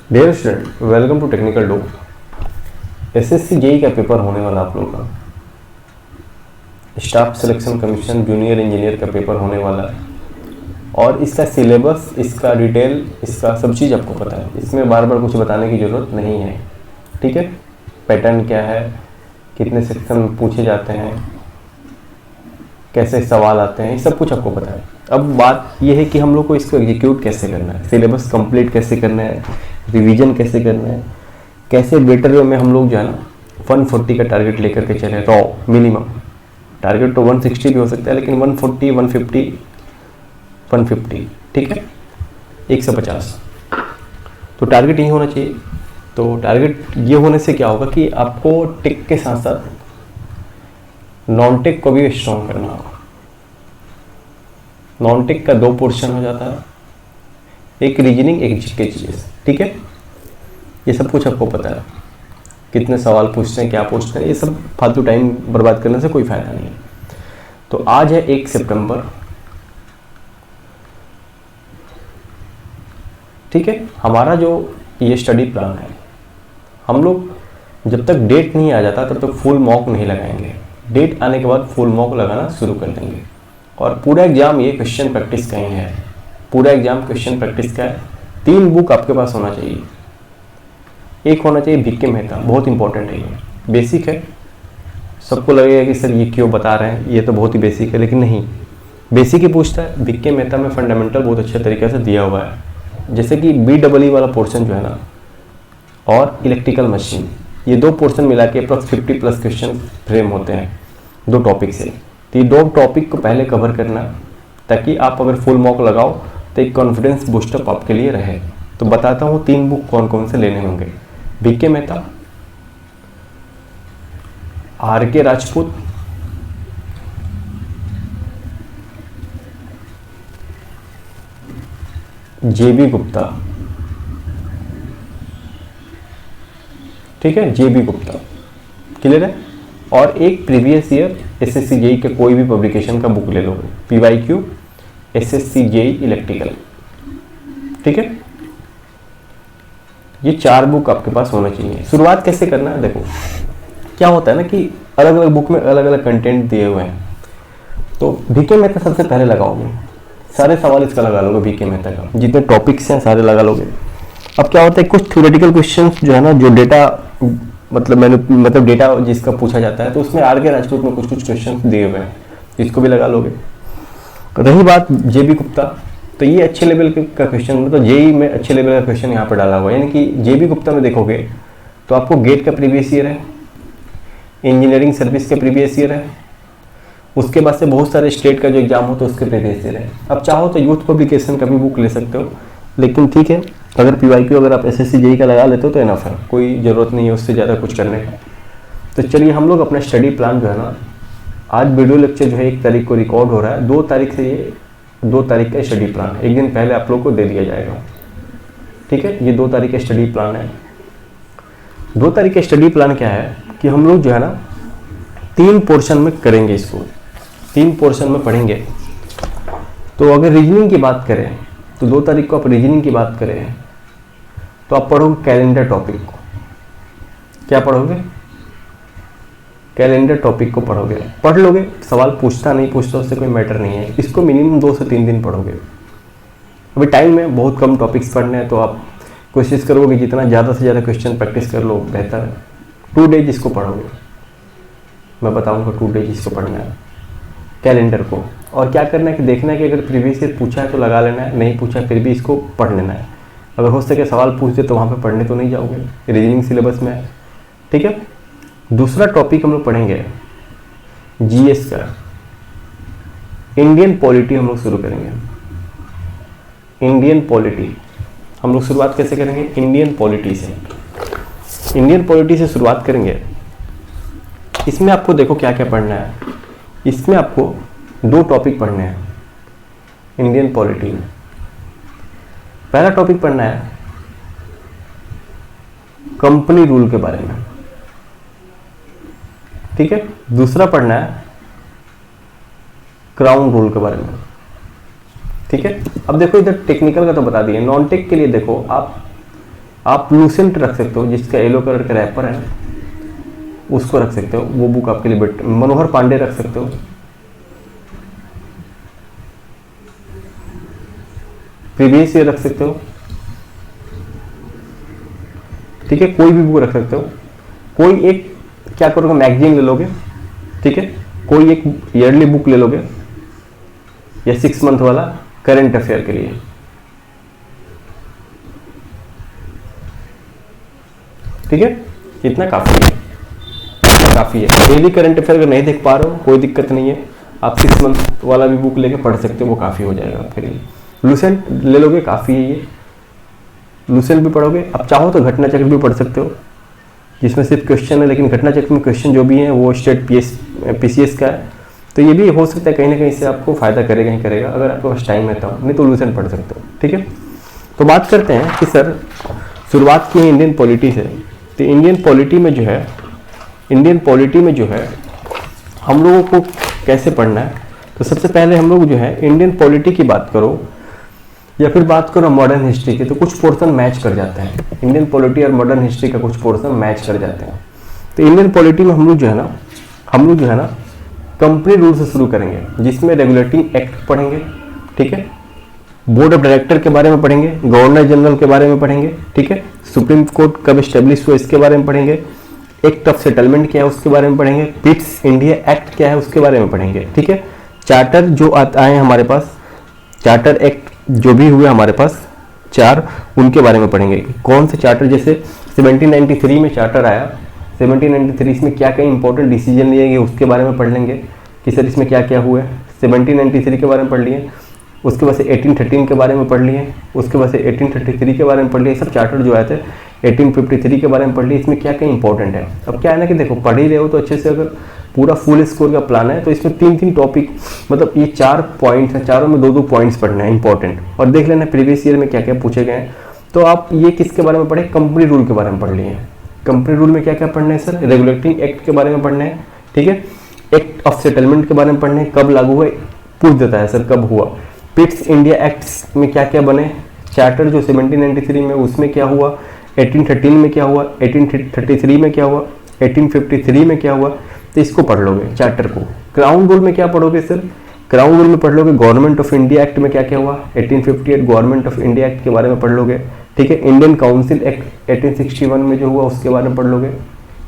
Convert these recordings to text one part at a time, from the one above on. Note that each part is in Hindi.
Dear student, welcome to technical do. SSC JE का पेपर होने वाला आप लोगों का, staff selection commission junior engineer का पेपर होने वाला है और इसका सिलेबस, इसका डिटेल, इसका सब चीज़ आपको पता है। इसमें बार बार कुछ बताने की ज़रूरत नहीं है, ठीक है। पैटर्न क्या है, कितने सेक्शन पूछे जाते हैं, कैसे सवाल आते हैं, ये सब कुछ आपको पता है। अब बात ये है कि हम लोग को इसको एग्जीक्यूट कैसे करना है, सिलेबस कंप्लीट कैसे करना है, रिवीजन कैसे करना है, कैसे बेटर वे में हम लोग जो है ना 140 का टारगेट लेकर के चले। रॉ मिनिमम टारगेट तो 160 भी हो सकता है, लेकिन 140, 150, 150, ठीक है, 150 तो टारगेट यही होना चाहिए। तो टारगेट ये होने से क्या होगा कि आपको टिक के साथ साथ नॉन टिक को भी स्ट्रॉन्ग करना होगा। नॉन टिक का 2 पोर्शन हो जाता है, एक रीजनिंग, एक जीके चीज, ठीक है। ये सब कुछ आपको पता है, कितने सवाल पूछते हैं, क्या पूछते हैं, ये सब फालतू टाइम बर्बाद करने से कोई फायदा नहीं है। तो आज है 1 सितंबर, ठीक है। हमारा जो ये स्टडी प्लान है, हम लोग जब तक डेट नहीं आ जाता तब तक फुल मॉक नहीं लगाएंगे। डेट आने के बाद फुल मॉक लगाना शुरू कर देंगे और पूरा एग्जाम ये क्वेश्चन प्रैक्टिस का ही है। पूरा एग्जाम क्वेश्चन प्रैक्टिस का है। 3 बुक आपके पास होना चाहिए। एक होना चाहिए बीके मेहता, बहुत इंपॉर्टेंट है, ये बेसिक है। सबको लगेगा कि सर ये क्यों बता रहे हैं, ये तो बहुत ही बेसिक है, लेकिन नहीं, बेसिक ही पूछता है। बीके मेहता में फंडामेंटल बहुत अच्छे तरीके से दिया हुआ है। जैसे कि BEE वाला पोर्शन जो है ना, और इलेक्ट्रिकल मशीन, ये 2 पोर्शन मिला के अप्रॉक्स 50+ क्वेश्चन फ्रेम होते हैं 2 टॉपिक से। तो ये 2 टॉपिक को पहले कवर करना, ताकि आप अगर फुल मॉक लगाओ तो एक कॉन्फिडेंस बूस्टअप आपके लिए रहे। तो बताता हूँ 3 बुक कौन कौन से लेने होंगे। BK Mehta, RK Rajput, JB Gupta, ठीक है, JB गुप्ता, क्लियर है। और एक प्रीवियस ईयर SSC जेई के कोई भी पब्लिकेशन का बुक ले लो, PYQ SSC जेई इलेक्ट्रिकल, ठीक है। ये 4 बुक आपके पास होना चाहिए। शुरुआत कैसे करना है, देखो क्या होता है ना कि अलग अलग बुक में अलग अलग कंटेंट दिए हुए हैं। तो बीके मेहता सबसे पहले लगाओगे, सारे सवाल इसका लगा लोगे, बीके मेहता का जितने टॉपिक्स हैं सारे लगा लोगे। अब क्या होता है, कुछ थ्योरेटिकल क्वेश्चंस जो है ना, जो डेटा मतलब डेटा जिसका पूछा जाता है, तो उसमें RK राजपूत में कुछ क्वेश्चन दिए हुए हैं, इसको भी लगा लोगे। रही बात JB गुप्ता, तो ये अच्छे लेवल का क्वेश्चन, मतलब जेई में अच्छे लेवल का क्वेश्चन यहाँ पर डाला हुआ है। यानी कि JB गुप्ता में देखोगे तो आपको गेट का प्रीवियस ईयर है, इंजीनियरिंग सर्विस के प्रीवियस ईयर है, उसके बाद से बहुत सारे स्टेट का जो एग्जाम हो तो उसके प्रीवियस ईयर है। अब चाहो तो यूथ पब्लिकेशन का भी बुक ले सकते हो, लेकिन ठीक है, अगर PYQ अगर आप SSC जेई का लगा लेते हो तो इनफ है, कोई ज़रूरत नहीं है उससे ज़्यादा कुछ करने का। तो चलिए हम लोग अपना स्टडी प्लान जो है ना, आज वीडियो लेक्चर जो है 1 तारीख को रिकॉर्ड हो रहा है, 2 तारीख से ये 2 तारीख का स्टडी प्लान एक दिन पहले आप लोग को दे दिया जाएगा, ठीक है। ये 2 तारीख का स्टडी प्लान है। 2 तारीख का स्टडी प्लान क्या है कि हम लोग जो है ना 3 पोर्शन में करेंगे इसको, 3 पोर्शन में पढ़ेंगे। तो अगर रीजनिंग की बात करें तो 2 तारीख को आप रीजनिंग की बात करें तो आप पढ़ोगे कैलेंडर टॉपिक को। क्या पढ़ोगे, कैलेंडर टॉपिक को पढ़ोगे, पढ़ लोगे। सवाल पूछता नहीं पूछता उससे कोई मैटर नहीं है, इसको मिनिमम 2 से 3 दिन पढ़ोगे। अभी टाइम में बहुत कम टॉपिक्स पढ़ने हैं, तो आप कोशिश करोगे जितना ज़्यादा से ज़्यादा क्वेश्चन प्रैक्टिस कर लो बेहतर है। 2 डेज इसको पढ़ोगे, मैं बताऊंगा 2 डेज इसको पढ़ना है कैलेंडर को। और क्या करना है कि देखना है कि अगर प्रीवियस ईयर पूछा है तो लगा लेना है, नहीं पूछा फिर भी इसको पढ़ लेना है। अगर हो सके सवाल पूछ दे तो वहाँ पे पढ़ने तो नहीं जाओगे, रीजनिंग सिलेबस में है, ठीक है। दूसरा टॉपिक हम लोग पढ़ेंगे GS का, इंडियन पॉलिटी हम लोग शुरू करेंगे। इंडियन पॉलिटी हम लोग शुरुआत कैसे करेंगे, इंडियन पॉलिटी से। इंडियन पॉलिटी से शुरुआत करेंगे। इसमें आपको देखो क्या क्या पढ़ना है। इसमें आपको 2 टॉपिक पढ़ने हैं इंडियन पॉलिटी में। पहला टॉपिक पढ़ना है कंपनी रूल के बारे में, ठीक है। दूसरा पढ़ना है क्राउन रूल के बारे में, ठीक है। अब देखो इधर टेक्निकल का तो बता दिए, नॉन टेक के लिए देखो आप आप लूसेंट रख सकते हो, जिसका येलो कलर का रैपर है उसको रख सकते हो, वो बुक आपके लिए बेटर। मनोहर पांडे रख सकते हो, प्रीवियस ईयर रख सकते हो, ठीक है, कोई भी बुक रख सकते हो। कोई एक क्या करोगे, मैगजीन ले लोगे, ठीक है, कोई एक ईयरली बुक ले लोगे या 6 मंथ वाला करंट अफेयर के लिए, ठीक है, इतना काफी है, इतना काफी है। डेली करंट अफेयर अगर नहीं देख पा रहे हो कोई दिक्कत नहीं है, आप 6 मंथ वाला भी बुक लेके पढ़ सकते हो, वो काफी हो जाएगा आपके लिए। लूसेंट ले लोगे, काफी है ये, लूसेंट भी पढ़ोगे। आप चाहो तो घटना चक्र भी पढ़ सकते हो, जिसमें सिर्फ क्वेश्चन है, लेकिन घटना चक्र में क्वेश्चन जो भी है वो स्टेट पीसीएस का है, तो ये भी हो सकता है कहीं ना कहीं से आपको फायदा करेगा ही करेगा, अगर आपके पास टाइम है तब, नहीं तो लूसेंट पढ़ सकते हो, ठीक है। तो बात करते हैं कि सर शुरुआत की है इंडियन पॉलिटी से। तो इंडियन पॉलिटी में जो है हम लोगों को कैसे पढ़ना है, तो सबसे पहले हम लोग जो है इंडियन पॉलिटी की बात करो या फिर बात करो मॉडर्न हिस्ट्री की, तो कुछ पोर्शन मैच कर जाते हैं। इंडियन पॉलिटी और मॉडर्न हिस्ट्री का कुछ पोर्शन मैच कर जाते हैं। तो इंडियन पॉलिटी में हम लोग जो है ना कंपनी रूल से शुरू करेंगे, जिसमें रेगुलेटिंग एक्ट पढ़ेंगे, ठीक है, बोर्ड ऑफ डायरेक्टर के बारे में पढ़ेंगे, गवर्नर जनरल के बारे में करेंगे, ठीक है, सुप्रीम कोर्ट कब स्टेब्लिश हुआ इसके बारे में पढ़ेंगे, एक्ट ऑफ सेटलमेंट क्या है उसके बारे में पढ़ेंगे, पिट्स इंडिया एक्ट क्या है उसके बारे में पढ़ेंगे, ठीक है। चार्टर जो आए हमारे पास, चार्टर एक्ट जो भी हुए हमारे पास 4, उनके बारे में पढ़ेंगे। कौन से चार्टर, जैसे 1793 में चार्टर आया, 1793 इसमें क्या क्या इंपॉर्टेंट डिसीजन लिए गए उसके बारे में पढ़ लेंगे कि सर इसमें क्या क्या हुआ है। 1793 के बारे में पढ़ लिए, उसके बाद से 1813 के बारे में पढ़ लिए, उसके बाद से 1833 के बारे में पढ़ लिए, सब चार्टर जो आए थे 1853 के बारे में पढ़ लिए, इसमें क्या क्या इंपॉर्टेंट है। अब क्या है ना कि देखो पढ़ ही रहे हो तो अच्छे से, अगर पूरा फुल स्कोर का प्लान है तो इसमें 3 टॉपिक, मतलब ये 4 पॉइंट्स हैं, चारों में 2 पॉइंट्स पढ़ना है इंपॉर्टेंट, और देख लेना प्रीवियस ईयर में क्या क्या पूछे गए हैं। तो आप ये किसके बारे में पढ़े, कंपनी रूल के बारे में पढ़ लिए। कंपनी रूल में क्या क्या पढ़ना है सर, रेगुलेटिंग एक्ट के बारे में पढ़ना है, ठीक है, एक्ट ऑफ सेटलमेंट के बारे में पढ़ना है, कब लागू हुआ पूछ देता है सर कब हुआ, पिट्स इंडिया एक्ट्स में क्या क्या बने, चार्टर जो 1793 में उसमें क्या हुआ, 1813 में क्या हुआ, 1833 में क्या हुआ, 1853 में क्या हुआ, तो इसको पढ़ लोगे चार्टर को। क्राउन रूल में क्या पढ़ोगे सर, क्राउन रूल में पढ़ लोगे गवर्नमेंट ऑफ इंडिया एक्ट में क्या क्या हुआ, 1858 गवर्नमेंट ऑफ इंडिया एक्ट के बारे में पढ़ लोगे, ठीक है। इंडियन काउंसिल एक्ट 1861 में जो हुआ उसके बारे में पढ़ लोगे,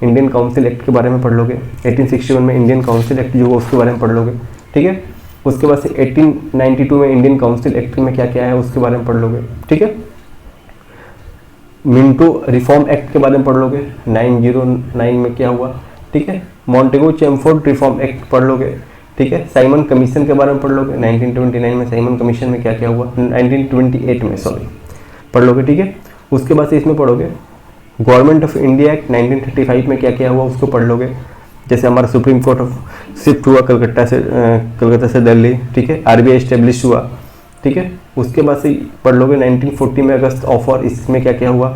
इंडियन काउंसिल एक्ट के बारे में पढ़ लोगे, 1861 में इंडियन काउंसिल एक्ट जो हुआ उसके बारे में पढ़ लोगे, ठीक है। उसके बाद से 1892 में इंडियन काउंसिल एक्ट में क्या क्या है उसके बारे में पढ़ लोगे, ठीक है। मिंटो रिफॉर्म एक्ट के बारे में पढ़ लोगे, 909 में क्या हुआ, ठीक है। मॉन्टेगो चैमफोर्ड रिफॉर्म एक्ट पढ़ लोगे, ठीक है। साइमन कमीशन के बारे में पढ़ लोगे, 1929 में साइमन कमीशन में क्या क्या हुआ, 1928 में सॉरी पढ़ लोगे, ठीक है। उसके बाद से इसमें पढ़ोगे गवर्नमेंट ऑफ इंडिया एक्ट 1935 में क्या क्या हुआ उसको पढ़ लोगे, जैसे हमारा सुप्रीम कोर्ट ऑफ शिफ्ट हुआ कलकत्ता से दिल्ली, ठीक है, आरबीआई एस्टेब्लिश हुआ, ठीक है। उसके बाद से पढ़ लोगे 1940 में अगस्त ऑफर, इसमें क्या क्या हुआ,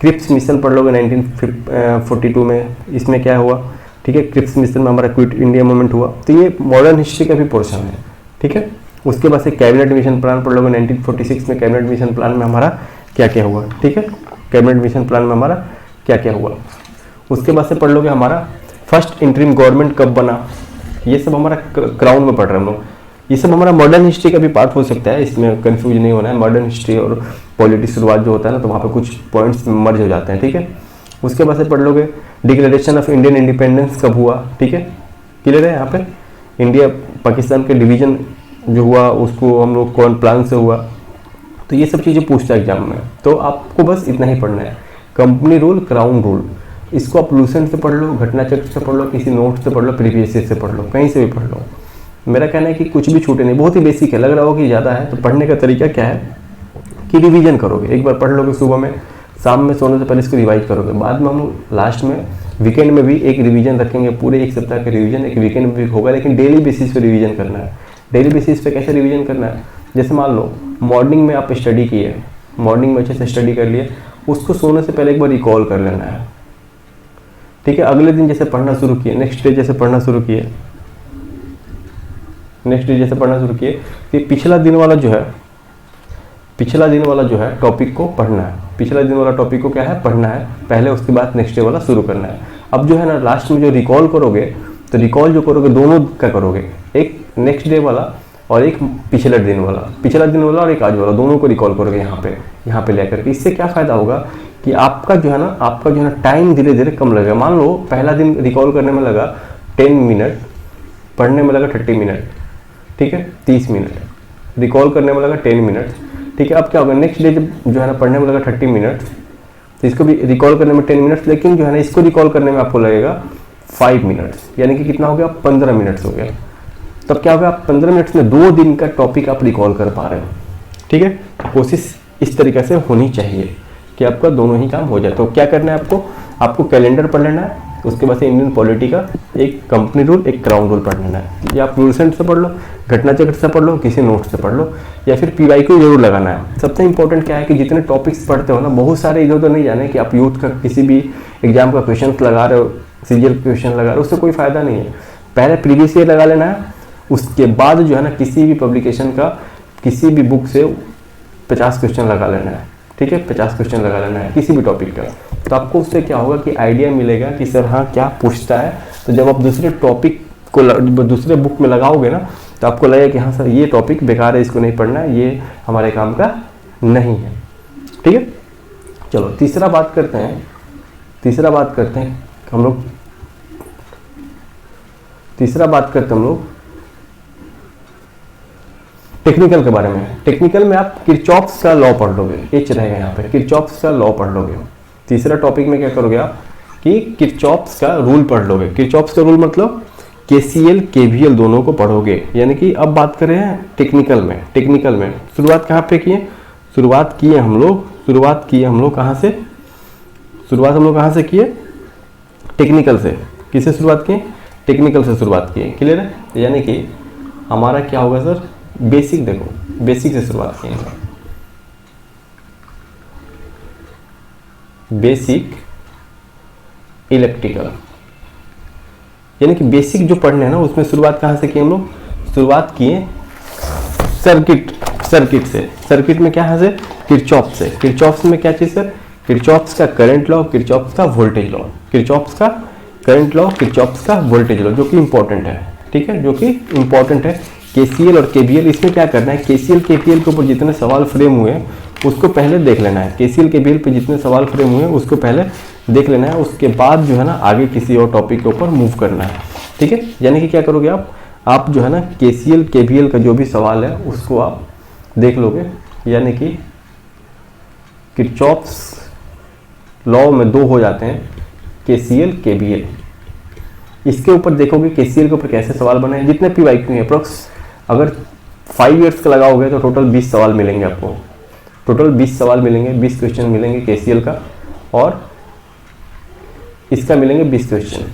क्रिप्स मिशन पढ़ लोगे 1942 में, इसमें क्या हुआ, ठीक है, क्रिप्स मिशन में हमारा क्विट इंडिया मूवमेंट हुआ। तो ये मॉडर्न हिस्ट्री का भी पोर्शन है, ठीक है। उसके बाद से कैबिनेट मिशन प्लान पढ़ लोगे, 1946 में कैबिनेट मिशन प्लान में हमारा क्या क्या हुआ, ठीक है, कैबिनेट मिशन प्लान में हमारा क्या क्या हुआ। उसके बाद से पढ़ लोगे हमारा फर्स्ट इंटरिम गवर्नमेंट कब बना, ये सब हमारा क्राउन में पढ़ रहे हैं हम लोग। ये सब हमारा मॉडर्न हिस्ट्री का भी पार्ट हो सकता है, इसमें कंफ्यूज नहीं होना है। मॉडर्न हिस्ट्री और पॉलिटी शुरुआत जो होता है ना, तो वहाँ पे कुछ पॉइंट्स मर्ज हो जाते हैं, ठीक है। उसके बाद से पढ़ लोगे डिक्लेरेशन ऑफ इंडियन इंडिपेंडेंस कब हुआ, ठीक है, क्लियर है। यहाँ पे इंडिया पाकिस्तान के डिवीजन जो हुआ उसको हम लोग कौन प्लान से हुआ, तो ये सब चीज़ें पूछता है एग्जाम में। तो आपको बस इतना ही पढ़ना है, कंपनी रूल, क्राउन रूल, इसको आप लूसेंट से पढ़ लो, घटना चक्र से पढ़ लो, किसी नोट से पढ़ लो, प्रीवियस से पढ़ लो, कहीं से भी पढ़ लो। मेरा कहना है कि कुछ भी छूटे नहीं, बहुत ही बेसिक है। लग रहा हो कि ज़्यादा है, तो पढ़ने का तरीका क्या है कि रिवीजन करोगे, एक बार पढ़ लोगे सुबह में, शाम में सोने से पहले इसको रिवाइज करोगे, बाद में हम लास्ट में वीकेंड में भी एक रिवीजन रखेंगे, पूरे एक सप्ताह का रिवीजन एक वीकेंड में भी होगा, लेकिन डेली बेसिस पे रिवीजन करना है। डेली बेसिस पे कैसे रिवीजन करना है, जैसे मान लो मॉर्निंग में आप स्टडी किए, मॉर्निंग में अच्छे से स्टडी कर लिए, उसको सोने से पहले एक बार रिकॉल कर लेना है, ठीक है। अगले दिन जैसे पढ़ना शुरू किए, नेक्स्ट डे जैसे पढ़ना शुरू किए, कि पिछला दिन वाला जो है टॉपिक को पढ़ना है, पिछला दिन वाला टॉपिक को क्या है पढ़ना है पहले, उसके बाद नेक्स्ट डे वाला शुरू करना है। अब जो है ना लास्ट में जो रिकॉल करोगे, तो रिकॉल जो करोगे दोनों का करोगे, एक नेक्स्ट डे वाला और एक पिछले दिन वाला, पिछला दिन वाला और एक आज वाला, दोनों को रिकॉल करोगे यहाँ पे लेकर के। इससे क्या फ़ायदा होगा कि आपका जो है ना टाइम धीरे धीरे कम लगेगा। मान लो पहला दिन रिकॉल करने में लगा 10 मिनट, पढ़ने में लगा 30 मिनट, ठीक है 30 मिनट, रिकॉल करने में लगा 10 मिनट, ठीक है। अब क्या होगा नेक्स्ट डे जब जो है ना पढ़ने में लगा 30 मिनट, तो इसको भी रिकॉल करने में 10 मिनट, लेकिन जो है ना इसको रिकॉल करने में आपको लगेगा 5 मिनट, यानी कि कितना हो गया 15 मिनट हो गया। तब क्या होगा आप 15 मिनट्स में 2 दिन का टॉपिक आप रिकॉल कर पा रहे हो, ठीक है। कोशिश इस तरीके से होनी चाहिए कि आपका दोनों ही काम हो जाए। तो क्या करना है आपको कैलेंडर पढ़ लेना है, उसके बाद से इंडियन पॉलिटी का एक कंपनी रूल, एक क्राउन रूल पढ़ लेना है, या आप न्यूज़ से पढ़ लो, घटना चक्र से पढ़ लो, किसी नोट से पढ़ लो, या फिर PYQ जरूर लगाना है। सबसे इंपॉर्टेंट क्या है कि जितने टॉपिक्स पढ़ते हो ना, बहुत सारे इधर उधर नहीं जाने कि आप यूथ का किसी भी एग्जाम का क्वेश्चन लगा रहे हो, CGL क्वेश्चन लगा रहे हो, उससे कोई फायदा नहीं है। पहले प्रीवियस ईयर लगा लेना है, उसके बाद जो है ना किसी भी पब्लिकेशन का किसी भी बुक से 50 क्वेश्चन लगा लेना है, ठीक है 50 क्वेश्चन लगा लेना है किसी भी टॉपिक का। तो आपको उससे क्या होगा कि आइडिया मिलेगा कि सर हाँ क्या पूछता है। तो जब आप दूसरे टॉपिक को दूसरे बुक में लगाओगे ना, तो आपको लगेगा कि हाँ सर ये टॉपिक बेकार है, इसको नहीं पढ़ना है, ये हमारे काम का नहीं है, ठीक है। चलो तीसरा बात करते हैं हम लोग टेक्निकल के बारे में। टेक्निकल में आप किरचॉफ्स का लॉ पढ़ लोगे, एच रहेगा यहाँ पे, किरचॉफ्स का लॉ पढ़ लोगे। तीसरा टॉपिक में क्या करोगे आप कि किरचॉफ्स का रूल पढ़ लोगे। किरचॉफ्स का रूल मतलब KCL KVL दोनों को पढ़ोगे। यानी कि अब बात करें टेक्निकल में शुरुआत कहाँ पे किए, शुरुआत हम लोग कहाँ से किए, टेक्निकल से। किससे शुरुआत किए, टेक्निकल से शुरुआत किए, क्लियर है। यानी कि हमारा क्या होगा सर, बेसिक, देखो बेसिक से शुरुआत किए, बेसिक इलेक्ट्रिकल, यानी कि बेसिक जो पढ़ने हैं ना उसमें शुरुआत कहाँ से किए हम लोग, शुरुआत किए सर्किट से। सर्किट में क्या है, किरचॉफ से। किरचॉफ्स में क्या चीज़ है, किरचॉफ्स का करंट लॉ, किरचॉफ्स का वोल्टेज लॉ, किरचॉफ्स का करंट लॉ, किरचॉफ्स का वोल्टेज लॉ, जो कि इंपॉर्टेंट है, ठीक है, जो कि इंपॉर्टेंट है। KCL और KVL, इसमें क्या करना है, KCL KVL के ऊपर जितने सवाल फ्रेम हुए उसको पहले देख लेना है। KCL KVL पे जितने सवाल फ्रेम हुए उसको पहले देख लेना है, उसके बाद जो है ना आगे किसी और टॉपिक के ऊपर मूव करना है, ठीक है। यानी कि क्या करोगे आप जो है ना KCL KVL का जो भी सवाल है उसको आप देख लोगे। यानी कि किरचॉफ्स लॉ में 2 हो जाते हैं, KCL KVL। इसके ऊपर देखोगे KCL के ऊपर कैसे सवाल बने हैं, जितने PYQ हैं अप्रोक्स, अगर 5 इयर्स का लगाओगे तो टोटल 20 सवाल मिलेंगे आपको, टोटल 20 सवाल मिलेंगे, 20 क्वेश्चन मिलेंगे KCL का, और इसका मिलेंगे 20 क्वेश्चन,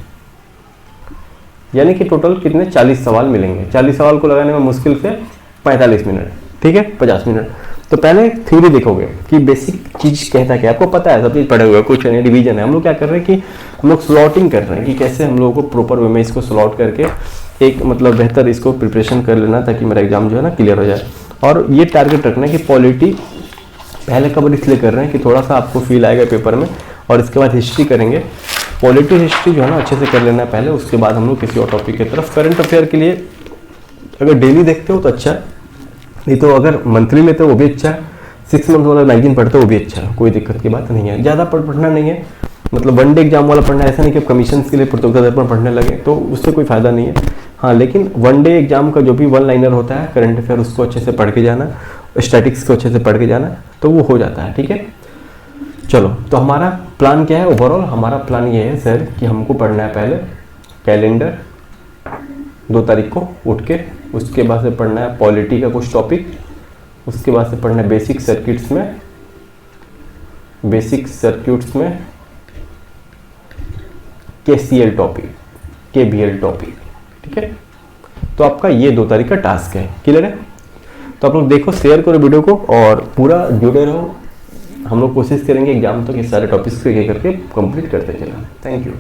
यानी कि टोटल कितने 40 सवाल मिलेंगे। 40 सवाल को लगाने में मुश्किल से 45 मिनट, ठीक है 50 मिनट। तो पहले थ्योरी देखोगे कि बेसिक चीज कहता क्या, आपको पता है सब चीज पढ़े हुए, कुछ नहीं डिवीजन है। हम लोग क्या कर रहे हैं कि हम लोग स्लॉटिंग कर रहे हैं कि कैसे हम लोगों को प्रॉपर वे में इसको स्लॉट करके एक मतलब बेहतर इसको प्रिपरेशन कर लेना, ताकि मेरा एग्जाम जो है ना क्लियर हो जाए। और ये टारगेट रखना है कि पॉलिटी पहले कवर इसलिए कर रहे हैं कि थोड़ा सा आपको फील आएगा पेपर में, और इसके बाद हिस्ट्री करेंगे। पॉलिटी हिस्ट्री जो है ना अच्छे से कर लेना है पहले, उसके बाद हम लोग किसी और टॉपिक की तरफ। करंट अफेयर के लिए अगर डेली देखते हो तो अच्छा है, नहीं तो अगर मंथली लेते हो वो भी अच्छा है, 6 मंथ वाला मैगजीन पढ़ते हो वो भी अच्छा है, कोई दिक्कत की बात नहीं है। ज़्यादा पढ़ना नहीं है, मतलब 1 डे एग्जाम वाला पढ़ना, ऐसा नहीं कि आप कमीशन के लिए प्रतियोगिता दर्पण पढ़ने लगे तो उससे कोई फायदा नहीं है। हाँ, लेकिन 1 डे एग्जाम का जो भी 1 लाइनर होता है करंट अफेयर, उसको अच्छे से पढ़ के जाना, स्टैटिक्स को अच्छे से पढ़ के जाना, तो वो हो जाता है, ठीक है। चलो, तो हमारा प्लान क्या है ओवरऑल, हमारा प्लान ये है सर कि हमको पढ़ना है पहले कैलेंडर 2 तारीख को उठ के, उसके बाद से पढ़ना है पॉलिटी का कुछ टॉपिक, उसके बाद से पढ़ना है बेसिक सर्किट्स में KCL टॉपिक, KVL टॉपिक, ठीक है। तो आपका ये 2 तारीख का टास्क है, क्लियर है। तो आप लोग देखो, शेयर करो वीडियो को और पूरा जुड़े रहो। हम लोग कोशिश करेंगे एग्जाम तक ये सारे टॉपिक्स को एक करके कंप्लीट करते चलें। Thank you.